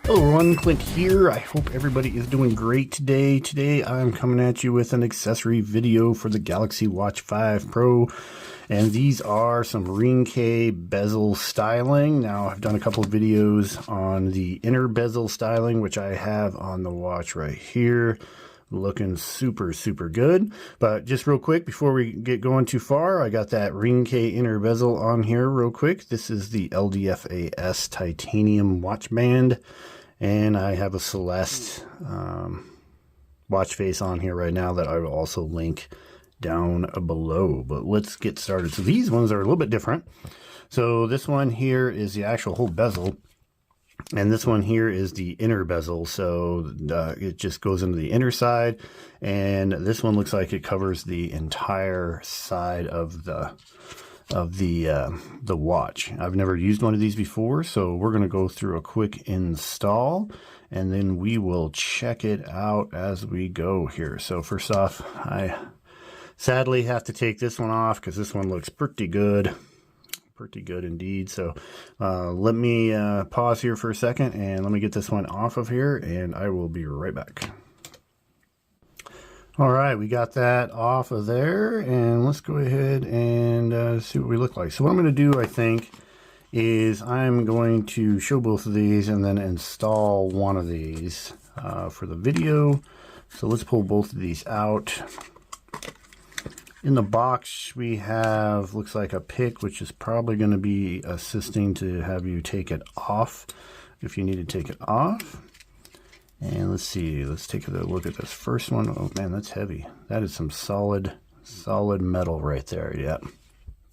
Hello everyone, Clint here. I hope everybody is doing great today. Today I'm coming at you with an accessory video for the Galaxy Watch 5 Pro. And these are some Ringke Bezel Styling. Now I've done a couple of videos on the inner bezel styling, which I have on the watch right here. Looking super good. But just real quick before we get going too far, I got that Ringke inner bezel on here real quick. This is the LDFAS titanium watch band, and I have a Celeste watch face on here right now that I will also link down below. But let's get started. So these ones are a little bit different. So this one here is the actual whole bezel, and this one here is the inner bezel, so it just goes into the inner side, and this one looks like it covers the entire side of the watch. I've never used one of these before, so we're going to go through a quick install, and then we will check it out as we go here. So first off, I sadly have to take this one off because this one looks pretty good. Pretty good indeed. So let me pause here for a second and let me get this one off of here, and I will be right back. All right, we got that off of there, and let's go ahead and see what we look like. So what I'm going to do, I think, is I'm going to show both of these and then install one of these for the video. So let's pull both of these out. In the box, we have, looks like a pick, which is probably going to be assisting to have you take it off if you need to take it off. And let's see, let's take a look at this first one. Oh man, that's heavy. That is some solid metal right there. Yeah.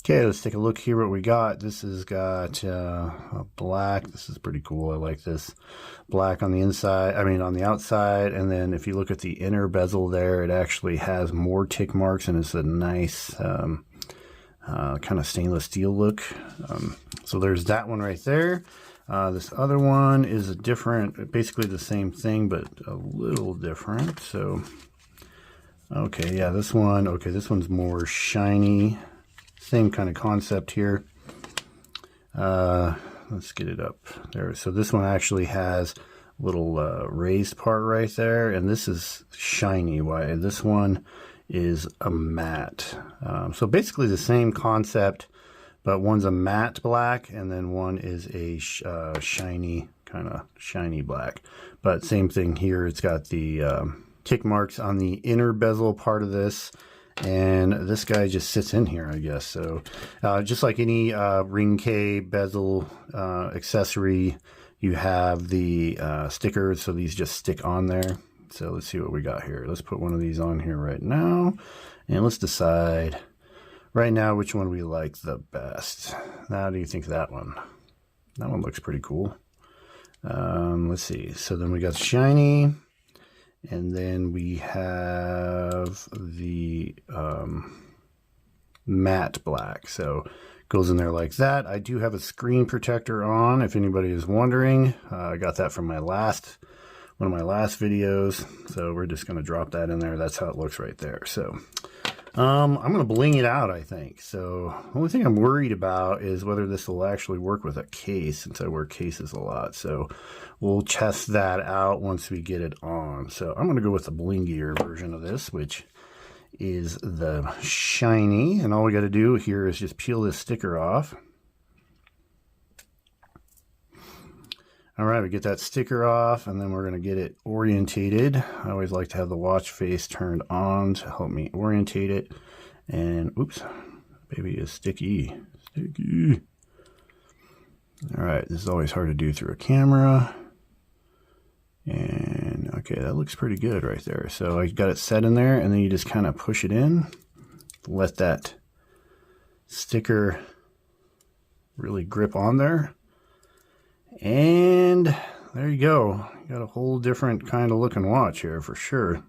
Okay, let's take a look here what we got. This has got a black. This is pretty cool. I like this. Black on the inside, I mean on the outside, and then if you look at the inner bezel there, it actually has more tick marks, and it's a nice kind of stainless steel look. So there's that one right there. This other one is a different, basically the same thing, but a little different. So, okay, yeah, this one, okay, this one's more shiny. Same kind of concept here. Let's get it up there. So this one actually has a little raised part right there, and this is shiny white. This one is a matte. So basically the same concept, but one's a matte black, and then one is a shiny, kind of shiny black. But same thing here. It's got the tick marks on the inner bezel part of this. And this guy just sits in here, I guess. So just like any Ringke bezel accessory, you have the stickers, so these just stick on there. So let's see what we got here. Let's put one of these on here right now, and let's decide right now which one we like the best. How do you think that one? That one looks pretty cool. Let's see. So then we got shiny. And then we have the matte black. So it goes in there like that. I do have a screen protector on, if anybody is wondering. I got that from one of my last videos. So we're just going to drop that in there. That's how it looks right there. So I'm going to bling it out, I think. So the only thing I'm worried about is whether this will actually work with a case, since I wear cases a lot. So we'll test that out once we get it on. So I'm going to go with the blingier version of this, which is the shiny. And all we got to do here is just peel this sticker off. All right, we get that sticker off, and then we're going to get it orientated. I always like to have the watch face turned on to help me orientate it. And oops, baby is sticky. All right, this is always hard to do through a camera. And okay, that looks pretty good right there. So I got it set in there, and then you just kind of push it in. Let that sticker really grip on there. And there you go. You got a whole different kind of looking watch here for sure.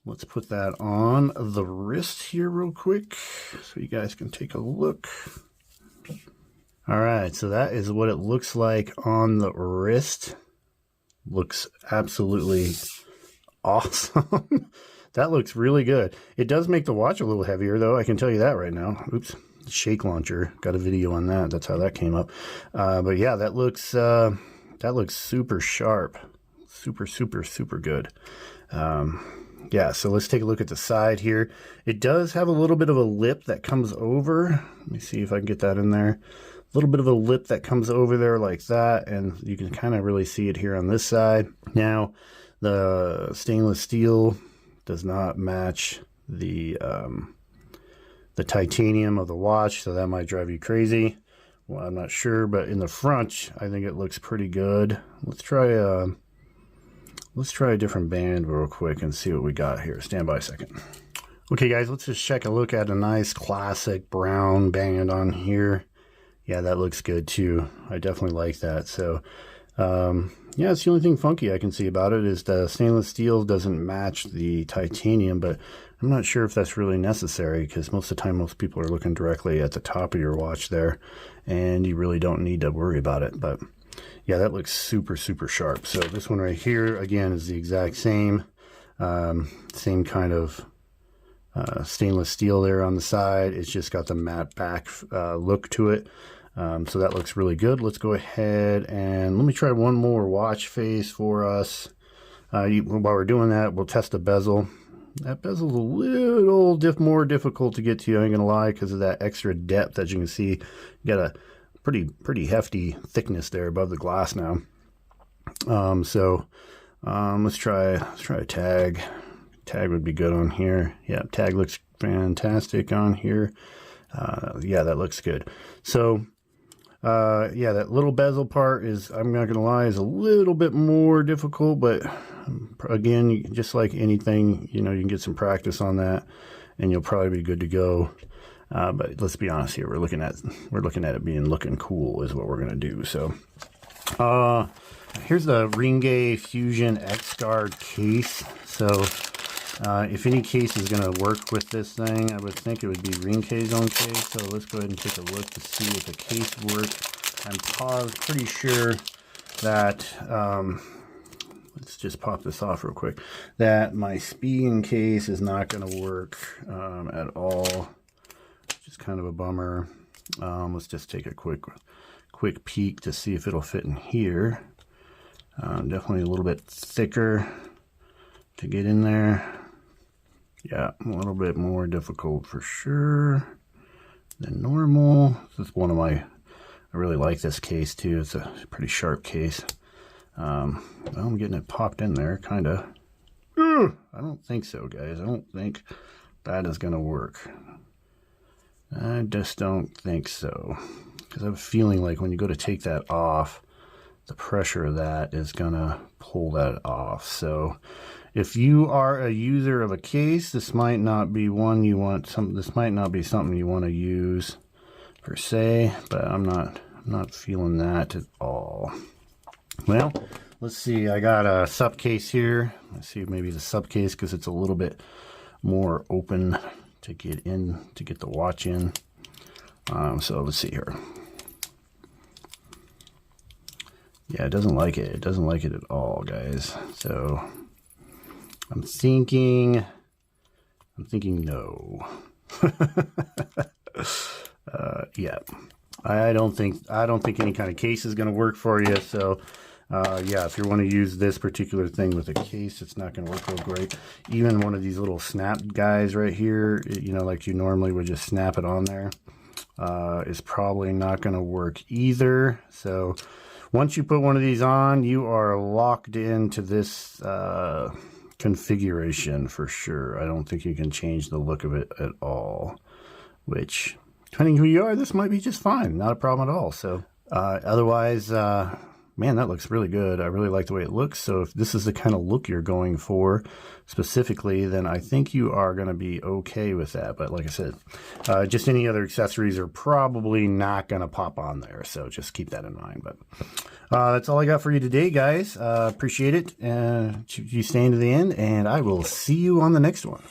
Let's put that on the wrist here real quick so you guys can take a look. All right, so that is what it looks like on the wrist. Looks absolutely awesome. That looks really good. It does make the watch a little heavier though, I can tell you that right now. Oops. shake launcher. Got a video on that. That's how that came up. But yeah, that looks super sharp. Super good. Yeah, so let's take a look at the side here. It does have a little bit of a lip that comes over. Let me see if I can get that in there. A little bit of a lip that comes over there like that, and you can kind of really see it here on this side. Now, the stainless steel does not match the titanium of the watch, so that might drive you crazy. Well, I'm not sure, but in the front, I think it looks pretty good. Let's try a different band real quick and see what we got here. Stand by a second. Okay, guys, let's just check a look at a nice classic brown band on here. Yeah, that looks good too. I definitely like that. So, yeah, it's the only thing funky I can see about it is the stainless steel doesn't match the titanium, but I'm not sure if that's really necessary because most of the time most people are looking directly at the top of your watch there, and you really don't need to worry about it. But yeah, that looks super sharp. So this one right here, again, is the exact same. Same kind of stainless steel there on the side. It's just got the matte back look to it. So that looks really good. Let's go ahead and let me try one more watch face for us. While we're doing that, we'll test the bezel. That bezel's a little more difficult to get to, I ain't gonna lie, because of that extra depth. As you can see, you got a pretty hefty thickness there above the glass now. Let's try a tag. Tag would be good on here. Yeah, tag looks fantastic on here. Yeah, that looks good. So yeah, that little bezel part is, I'm not gonna lie, is a little bit more difficult, but again, just like anything, you know, you can get some practice on that and you'll probably be good to go. But let's be honest here, we're looking at it looking cool is what we're gonna do. So here's the Ringke Fusion X Guard case. So if any case is going to work with this thing, I would think it would be Ringke's own case. So let's go ahead and take a look to see if the case works. I'm pretty sure that, let's just pop this off real quick, that my Spigen case is not going to work at all. Just kind of a bummer. Let's just take a quick peek to see if it'll fit in here. Definitely a little bit thicker to get in there. Yeah, a little bit more difficult for sure than normal. This is one of my, I really like this case too. It's a pretty sharp case. Well, I'm getting it popped in there, kind of. I don't think so, guys. I don't think that is going to work. I just don't think so. Because I have a feeling like when you go to take that off, the pressure of that is going to pull that off. So if you are a user of a case, this might not be one you want. This might not be something you want to use per se, but I'm not feeling that at all. Well, let's see. I got a sub case here. Let's see, maybe the sub case because it's a little bit more open to get in, to get the watch in. So let's see here. Yeah, it doesn't like it. It doesn't like it at all, guys. So I'm thinking no. Yeah, I don't think any kind of case is going to work for you. So yeah, if you want to use this particular thing with a case, it's not going to work real great. Even one of these little snap guys right here, you know, like you normally would just snap it on there, is probably not going to work either. So once you put one of these on, you are locked into this configuration for sure. I don't think you can change the look of it at all, which, depending who you are, this might be just fine. Not a problem at all. So otherwise, man, that looks really good. I really like the way it looks. So if this is the kind of look you're going for specifically, then I think you are going to be okay with that. But like I said, just any other accessories are probably not going to pop on there. So just keep that in mind. But that's all I got for you today, guys. Appreciate it. You staying to the end, and I will see you on the next one.